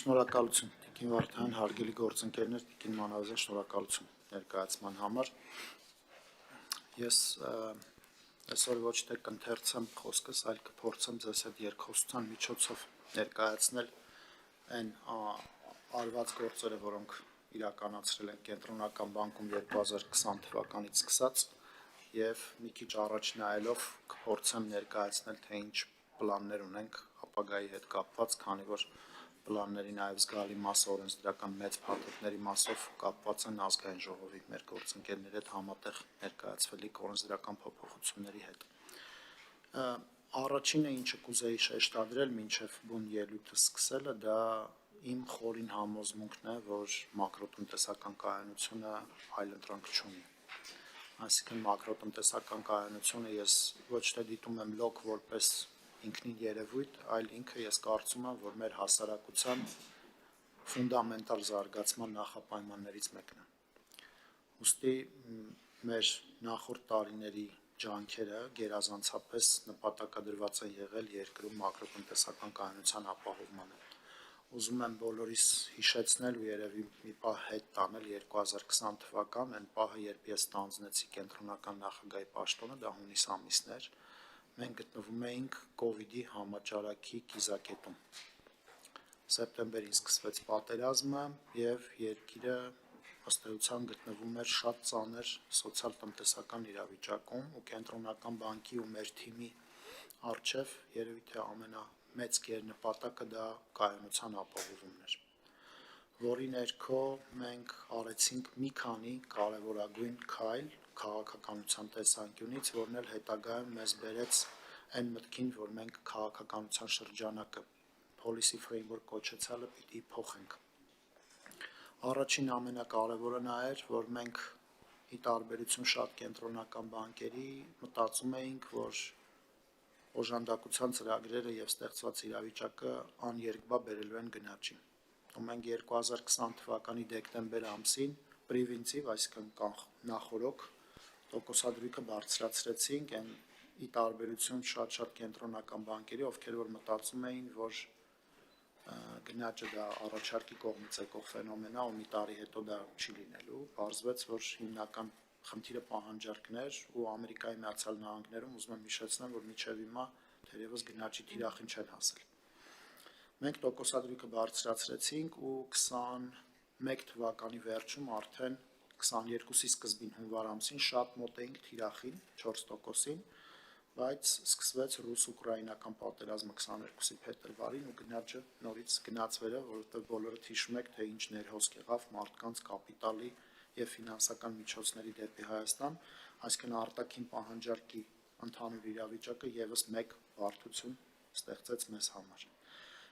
Շնորհակալություն Տիկին Վարդան, հարգելի գործընկերներ, Տիկին Մանավազյան, շնորհակալություն ներկայացման համար։ Ես այսօր ոչ թե կընթերցեմ խոսքս, այլ կփորձեմ ձեզ հետ երկխոսության միջոցով ներկայացնել այն արված գործերը, որոնք իրականացրել են Կենտրոնական բանկում 2020 թվականից սկսած, եւ մի քիչ առաջ նայելով կփորձեմ ներկայացնել, թե ինչ պլաններ ունենք ապագայի հետ կապված, քանի որ պլանների նաև զգալի մասը օրենսդրական մեծ փաթեթների մասով կապված են ազգային ժողովի մեր գործընկերների հետ համատեղ ներկայացվելիք օրենսդրական փոփոխությունների հետ։ Առաջինը, ինչը կուզեի շեշտադրել մինչև բուն ելույթը սկսելը, դա իմ խորին համոզմունքն է, որ մակրոտնտեսական կայունությունը այլընտրանք չունի։ Այսինքն մակրոտնտեսական կայունությունը ես ոչ թե դիտում եմ լոկ որպես ինքնին երևույթ, այլ ինքը ես կարծում եմ, որ մեր հասարակության ֆունդամենտալ զարգացման նախապայմաններից մեկն է։ Ուստի մեր նախորդ տարիների ջանքերը գերազանցապես նպատակադրված են եղել երկրում մակրոտնտեսական կայունության ապահովմանը։ Ուզում եմ բոլորիս հիշեցնել ու երևի մի պահ հետ տանել 2020 թվական, այն պահը, երբ ես ստանձնեցի կենտրոնական նախագահի պաշտոնը, դա հունիս ամիսն էր, մենք գտնվում էինք կովիդի համաճարակի կիզակետում։ Սեպտեմբերին սկսվեց պատերազմը եւ երկիրը ըստ էության գտնվում էր շատ ծանր սոցիալ-տնտեսական իրավիճակում ու կենտրոնական բանկի ու մեր թիմի առջև երևի թե ամենամեծ գերնպատակը դա կայունության ապահովումն էր, որի ներքո մենք արեցինք մի քանի կարևորագույն քայլ քաղաքականության տեսանկյունից, որն էլ հետագայում մեզ բերեց այն մտքին, որ մենք քաղաքականության շրջանակը policy framework կոչեցյալը պիտի փոխենք։ Առաջին ամենակարևորը նա էր, որ մենք ի տարբերություն շատ կենտրոնական բանկերի մտածում էինք, որ օժանդակության ծրագրերը եւ ստեղծված իրավիճակը աներկբա բերելու են գնաճի։ Ու մենք 2020 թվականի դեկտեմբեր ամսին պրիվենտիվ, այսինքն նախորոք տոկոսադրույքը բարձրացրեցինք այն ի տարբերություն շատ կենտրոնական բանկերի, ովքեր որ մտածում էին, որ գնաճը դա առաջարկի կողմից եկող ֆենոմեն է ու մի տարի հետո դա չի լինելու, պարզվեց, որ հիմնական խնդիրը պահանջարկներ ու Ամերիկայի Միացյալ Նահանգներում ուզում եմ հիշեցնեմ, որ մինչև հիմա թերևս գնաճի թիրախին չեն հասել։ Մենք տոկոսադրույքը բարձրացրեցինք ու 21 թվականի վերջում արդեն 22-ի սկզբին հունվար ամսին շատ մոտ էինք թիրախին 4%-ին, բայց սկսվեց ռուս-ուկրաինական պատերազմը 22-ի փետրվարին ու գնաճը նորից գնացվել է, որովհետև բոլորդ հիշում եք, թե ինչ ներհոսք եղավ մարդկանց կապիտալի եւ ֆինանսական միջոցների դեպի Հայաստան, այսինքն արտաքին պահանջարկի ընդհանուր իրավիճակը եւս մեկ բարդություն ստեղծեց մեզ համար։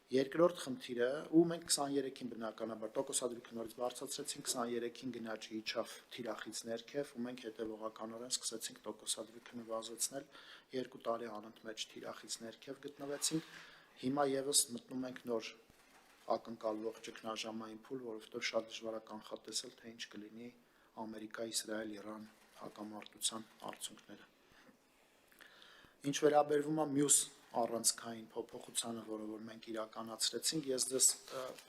Երկրորդ խնդիրը, ու մենք 23-ին բնականաբար տոկոսադրույքը նորից բարձրացրեցինք, 23-ին գնաճը իջավ թիրախից ներքև ու մենք հետևողականորեն սկսեցինք տոկոսադրույքը նվազեցնել, 2 տարի անընդմեջ թիրախից ներքև գտնվեցինք, հիմա եւս մտնում ենք նոր ակնկալվող ճգնաժամային փուլ, որովհետեւ շատ դժվար է կանխատեսել, թե ինչ կլինի Ամերիկա-Իսրայել-Իրան հակամարտության արդյունքները։ Ինչ վերաբերվում է մյուս առանցքային փոփոխությանը, որը որ մենք իրականացրեցինք, ես ձեզ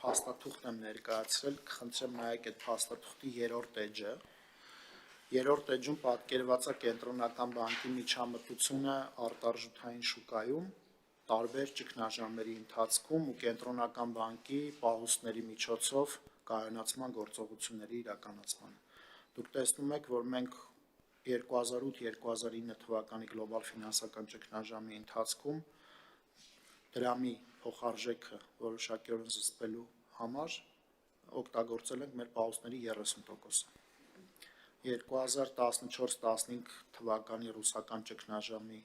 փաստաթուղթ եմ ներկայացրել, կխնդրեմ նայեք այդ փաստաթուղթի 3-րդ էջը։ 3-րդ էջում պատկերված է կենտրոնական բանկի միջամտությունը արտարժութային շուկայում տարբեր ճգնաժամերի ընթացքում ու կենտրոնական բանկի պահուստների միջոցով կայունացման գործողությունների իրականացմանը։ Դուք տեսնում եք, որ մենք 2008-2009 թվականի գլոբալ ֆինանսական ճգնաժամի ընթացքում դրամի փոխարժեքը որոշակիորեն զսպելու համար օգտագործել ենք մեր պահուստների 30%-ը։ 2014-15 թվականի ռուսական ճգնաժամի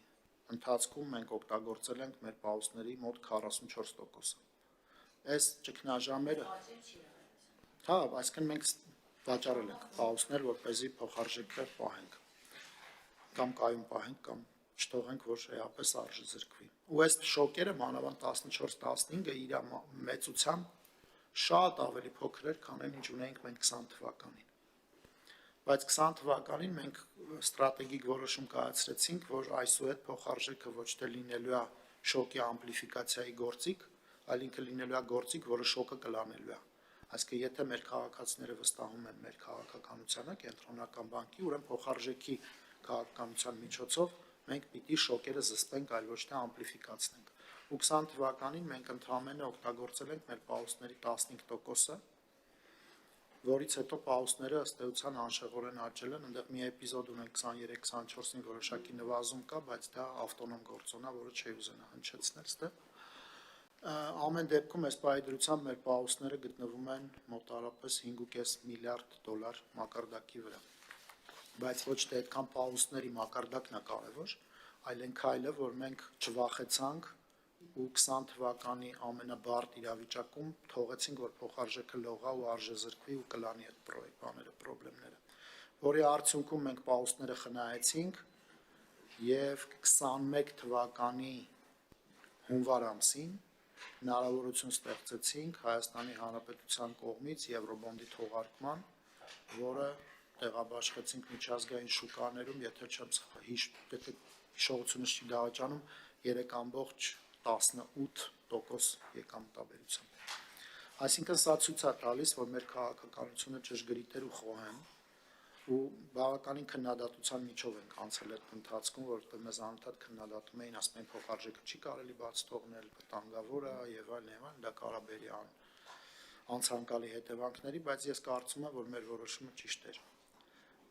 ընթացքում մենք օգտագործել ենք մեր պահուստների մոտ 44%-ը։ Այս ճգնաժամերը հա, այսինքն մենք վաճառել ենք պահուստներ, որպեսզի փոխարժեքը պահենք կամ կայուն պահենք կամ չթողենք, որ էապես արժը զրկվի։ Ու այս շոկերը մանավանդ 14-15-ը իր մեծությամբ շատ ավելի փոքր էր, քան այն ինչ ունեինք մենք 20 թվականին։ Բայց 20 թվականին մենք ստրատեգիկ որոշում կայացրեցինք, որ այսուհետ փոխարժեքը ոչ թե լինելու է շոկի ամպլիֆիկացիայի գործիք, այլ ինքը լինելու է գործիք, որը շոկը կլանելու է։ Այսինքն, եթե մեր քաղաքացիները վստահում են մեր քաղաքականությանը, կենտրոնական բանկի, ուրեմն փոխարժեքի քաղաքականության միջոցով մենք պիտի շոկերը զսպենք, այլ ոչ թե ամպլիֆիկացնենք։ Ու 20 թվականին մենք ընդհանրապես օգտագործել ենք մեր պաուստների 15%-ը, որից հետո պաուստները ըստ էության անշեղորեն աճել են, այնտեղ մի էպիզոդ ունենք 23-24-ին որոշակի նվազում կա, բայց դա ավտոնոմ գործոն է, որը չի ուզենա հնչեցնել այստեղ։ Ամեն դեպքում այս պայդրությամբ մեր պաուստները գտնվում են մոտարապես 5.5 միլիարդ դոլար մակարդակի վրա։ Բայց ոչ թե այդքան պաուստների մակարդակն է կարևոր, այլ այն քայլը, որ մենք չվախեցանք ու 20 թվականի ամենաբարդ իրավիճակում թողեցինք, որ փոխարժեքը լողա ու արժեզրկվի ու կլանի այդ պրոբլեմները, որի արդյունքում մենք պաուստները խնայեցինք եւ 21 թվականի հունվար ամսին հնարավորություն ստեղծեցինք Հայաստանի Հանրապետության կողմից Եվրոբոնդի թողարկման, որը տեղաբաշխեցինք միջազգային շուկաներում, եթե հիշողությունս չի դավաճանում, 3.18% եկամտաբերությամբ։ Այսինքն սա ցույց է տալիս, որ մեր քաղաքականությունը ճշգրիտ էր ու խոհեմ, ու բավականին քննադատության միջով ենք անցել այդ ընթացքում, որովհետև մեզ անընդհատ քննադատում էին, ասում էին փոխարժեքը չի կարելի բաց թողնել, վտանգավոր է եւ այլն, դա կարող բերի անցանկալի հետևանքների, բայց ես կարծում եմ, որ մեր որոշումը ճիշտ էր։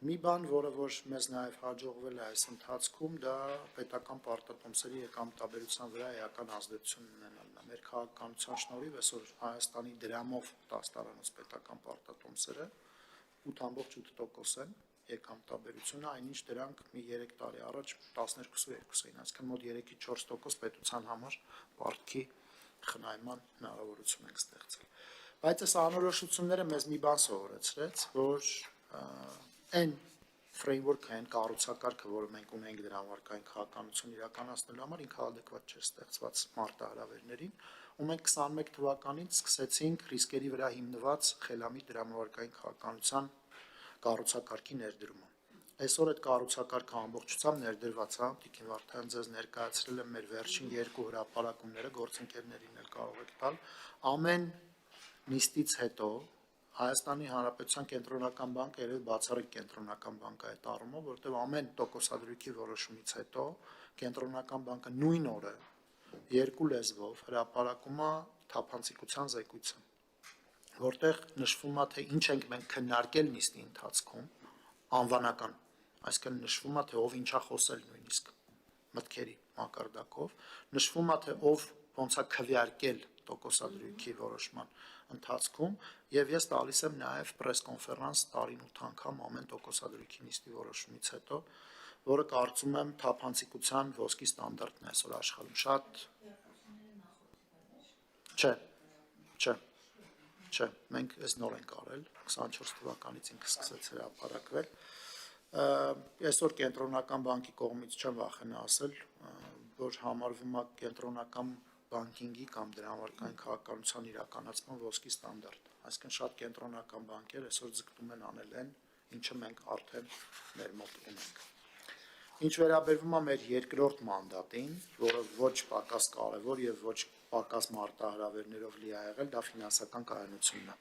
Մի բան, որը որ մեզ նաև հաջողվել է այս ընթացքում, դա պետական պարտատոմսերի եկամտաբերության վրա էական ազդեցություն ունենալն է։ Մեր քաղաքականության շնորհիվ այսօր Հայաստանի դրամով 10 տարանոց պետական պարտատոմսերը 8.8% են եկամտաբերությունը, այնինչ դրանք մի 3 տարի առաջ 12.2 էին, այսինքն մոտ 3.4% պետության համար պարտքի խնայման հնարավորություն ենք ստեղծել։ Բայց այս անորոշությունները մեզ մի բան սովորեցրեց, որ այն ֆրեյմվորքը, այն կառուցակարգը, որը մենք ունենք դրամարկային քաղաքականություն իրականացնելու համար, ինքը adekvat չէր ստեղծված մարտահրավերներին, ու մենք 21 թվականից սկսեցինք ռիսկերի վրա հիմնված խելամիտ դրամարկային քաղաքականության կառուցակարգի ներդրումը։ Այսօր այդ կառուցակարգը ամբողջությամբ ներդրված է, Տիկին Վարդան ձեզ ներկայացրել եմ մեր վերջին 2 հրապարակումները, գործընկերներին էլ կարող եք տալ, ամեն նիստից հետո Հայաստանի Հանրապետության կենտրոնական բանկը երևի բացառիկ կենտրոնական բանկ է այդ առումով, որովհետև ամեն տոկոսադրույքի որոշումից հետո կենտրոնական բանկը նույն օրը 2 լեզվով հրապարակում է թափանցիկության զեկույցը, որտեղ նշվում է, թե ինչ ենք մենք քննարկել նիստի ընթացքում, անվանական, այսինքն նշվում է, թե ով ինչ է խոսել նույնիսկ մտքերի մակարդակով, նշվում է, թե ով ոնց է քվեարկել տոկոսադրույքի որոշման ընթացքում, եւ ես տալիս եմ նաեւ պրես-կոնֆերանս տարին 8 անգամ ամեն տոկոսադրույքի նիստի որոշումից հետո, որը կարծում եմ թափանցիկության ոսկի ստանդարտն է այսօր աշխարհում, շատ Չէ, մենք այս նոր ենք արել, 24 թվականից ինքը սկսեց հրապարակվել, այսօր կենտրոնական բանկի կողմից չեմ վախենա ասել, որ համարվում է կենտրոնական բանկինգի կամ դրամարկային քաղաքականության իրականացման ոսկի ստանդարտ, այսինքն շատ կենտրոնական բանկեր այսօր ձգտում են անել այն, ինչը մենք արդեն մեր մոտ ունենք։ Ինչ վերաբերվում է մեր երկրորդ մանդատին, որը ոչ պակաս կարևոր եւ ոչ պակաս մարտահրավերներով լի է եղել, դա ֆինանսական կայունությունն է։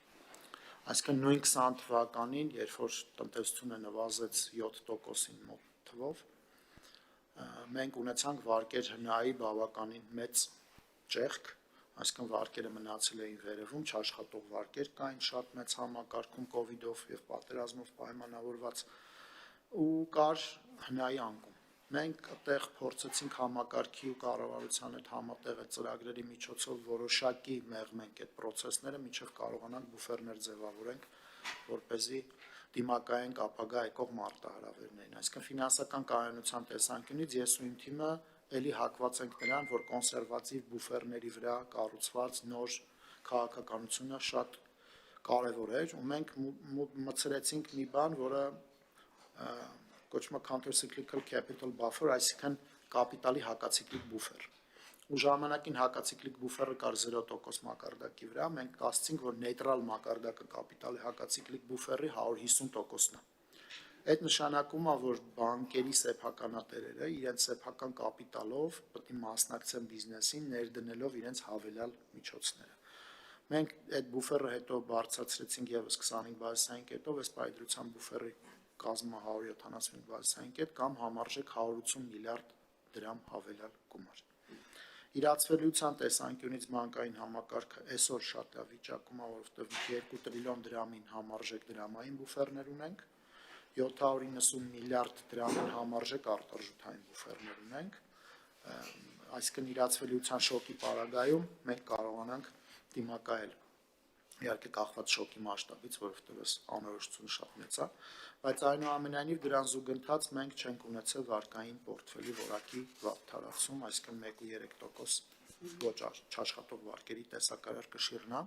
Այսինքն նույն 20 թվականին, երբ որ տնտեսությունը նվազեց 7%-ին մոտ թվով, մենք ունեցանք վարկեր հնայի բավականին մեծ ճեղք, այսինքն վարկերը մնացել էին վերևում, չաշխատող վարկեր կային շատ մեծ համակարգում կովիդով եւ պատերազմով պայմանավորված ու կար հնայի անկում։ Մենք այդտեղ փորձեցինք համակարգի ու կառավարության հետ համատեղ այդ ծրագրերի միջոցով որոշակի մեղմենք այդ process-ները, մինչև կարողանանք բուֆերներ ձևավորենք, որպեսզի դիմակայենք ապագա եկող մարտահրավերներին։ Այսինքն ֆինանսական կայունության տեսանկյունից ես ու իմ թիմը էլի հակված ենք նրան, որ կոնսերվատիվ բուֆերների վրա կառուցված նոր քաղաքականությունը շատ կարևոր էր, ու մենք մտցրեցինք մի բան, որը կոչվում է counter-cyclical capital buffer, այսինքն կապիտալի հակացիկլիկ բուֆեր։ Ու ժամանակին հակացիկլիկ բուֆերը կար 0% մակարդակի վրա, մենք կասեցինք, որ նեյտրալ մակարդակը կապիտալի հակացիկլիկ բուֆերի 150%-ն է։ Այդ նշանակում է, որ բանկերի սեփականատերերը իրենց սեփական կապիտալով պետք է մասնակցեն բիզնեսին, ներդնելով իրենց հավելյալ միջոցները։ Մենք այդ բուֆերը հետո բարձրացրեցինք եւս 25 բազիսային կետով, այս պայծրության բուֆերի կազմը 175 բազիսային կետ կամ համարժեք 180 միլիարդ դրամ հավելյալ գումար։ Իրացվելիության տեսանկյունից բանկային համակարգը այսօր շատ է վիճակում, որովհետև 2 տրիլիոն դրամին համարժեք դրամային բուֆերներ ունենք, 790 միլիարդ դրամին համարժեք արտարժութային բուֆերներ ունենք, այսինքն իրացվելիության շոկի պարագայում մենք կարողանանք դիմակայել, իհարկե կախված շոկի մասշտաբից, որովհետև այս անորոշությունը շատ մեծ է, բայց այնուամենայնիվ դրան զուգընթաց մենք չենք ունեցել վարկային պորտֆելի որակի թարացում, այսինքն 1.3% ոչ չաշխատող վարկերի տեսակարար կշիռն է։